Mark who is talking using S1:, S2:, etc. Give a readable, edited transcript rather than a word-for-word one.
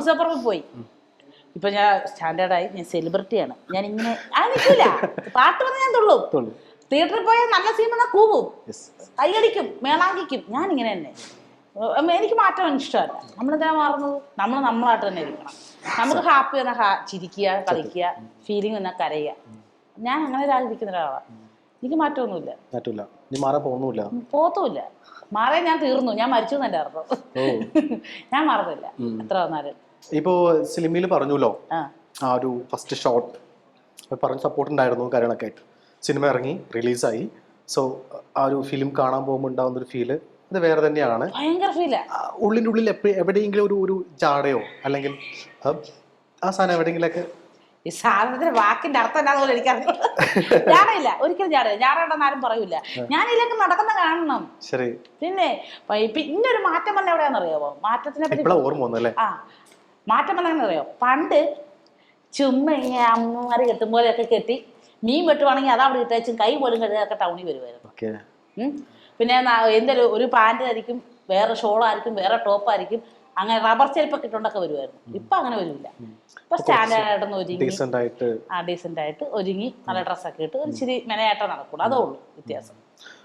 S1: ഉത്സവപ്പുറത്ത് പോയി. ഇപ്പൊ ഞാൻ സ്റ്റാൻഡേർഡായി, ഞാൻ സെലിബ്രിറ്റിയാണ്. ഞാൻ ഇങ്ങനെ നിൽക്കില്ല, പാട്ട് പറഞ്ഞ് ഞാൻ തുള്ളും. തിയേറ്ററിൽ പോയാൽ നല്ല സീൻ വന്നാൽ കൂവും, കൈയടിക്കും, മേളാങ്കിക്കും. ഞാൻ ഇങ്ങനെ തന്നെ. എനിക്ക് മാറ്റം ഇഷ്ടമല്ല. നമ്മളെന്താ മാറുന്നത്? നമ്മൾ നമ്മളായിട്ട് തന്നെ ഇരിക്കണം. നമുക്ക് ഹാപ്പി വന്നാൽ ചിരിക്കുക, കളിക്കുക, ഫീലിംഗ് വന്നാൽ കരയുക. ഞാൻ അങ്ങനെ ഒരാളിരിക്കുന്ന ഒരാളാണ്. എനിക്ക് മാറ്റമൊന്നുമില്ല. പോത്തുമില്ല. മാറാൻ ഞാൻ തീർന്നു, ഞാൻ മരിച്ചു എന്നല്ല അർത്ഥം. ഞാൻ മാറുന്നില്ല എത്ര വന്നാലും.
S2: ഇപ്പോ സിനിമയിൽ പറഞ്ഞല്ലോ, ആ ഒരു ഫസ്റ്റ് ഷോട്ട് പറഞ്ഞ സപ്പോർട്ട് ഉണ്ടായിരുന്നു കാര്യങ്ങളൊക്കെ ആയിട്ട്. സിനിമ ഇറങ്ങി, റിലീസായി. സോ ആ ഒരു ഫിലിം കാണാൻ പോകുമ്പോൾ ഉണ്ടാകുന്ന ഒരു ഫീല് അത് വേറെ തന്നെയാണ്.
S1: ഭയങ്കര ഫീലാ.
S2: ഉള്ളിൻ്റെ ഉള്ളിൽ എവിടെയെങ്കിലും ഒരു ജാടയോ അല്ലെങ്കിൽ ആ സാധനം എവിടെയെങ്കിലൊക്കെ?
S1: ഈ സാധനത്തിന് വാക്കിന്റെ അർത്ഥം എന്താണെന്ന് എനിക്കറിയില്ല. ജാടയില്ല, ഒരിക്കലും ജാടയില്ല. ജാടയുണ്ടെന്ന് ആരും പറയൂല. ഞാൻ ഇതിലേക്ക് നടക്കുന്ന കാണണം.
S2: ശരി.
S1: പിന്നെ ഇന്നൊരു മാറ്റം വന്ന എവിടെയാണെന്നറിയാമോ? മാറ്റത്തിനെ പറ്റി
S2: ഓർമ്മ വന്നല്ലേ?
S1: മാറ്റം വന്നറിയോ? പണ്ട് ചുമ്മാ ഇങ്ങനെ അമ്മമാര് കെട്ടുമ്പോലെയൊക്കെ കെട്ടി മീൻ വെട്ടുവാണെങ്കിൽ അതവിടെ ഇട്ടേച്ചും കൈ പോലും കഴുകാതൊക്കെ ടൗണിൽ വരുമായിരുന്നു. പിന്നെ എന്തെങ്കിലും ഒരു പാൻറ് ആയിരിക്കും, വേറെ ഷോളായിരിക്കും, വേറെ ടോപ്പായിരിക്കും, അങ്ങനെ റബ്ബർ ചെരുപ്പൊക്കെ ഇട്ടുകൊണ്ടൊക്കെ വരുമായിരുന്നു. ഇപ്പൊ അങ്ങനെ വരില്ല. ഇപ്പൊ സ്റ്റാൻഡേർഡായിട്ടൊന്ന് ഒരുങ്ങി, ഡീസെന്റ് ആയിട്ട് ഒരുങ്ങി നല്ല ഡ്രസ്സൊക്കെ ഇട്ട് ഒരു ഇച്ചിരി മെനയായിട്ട് നടക്കൂടാ. അതേ ഉള്ളൂ വ്യത്യാസം.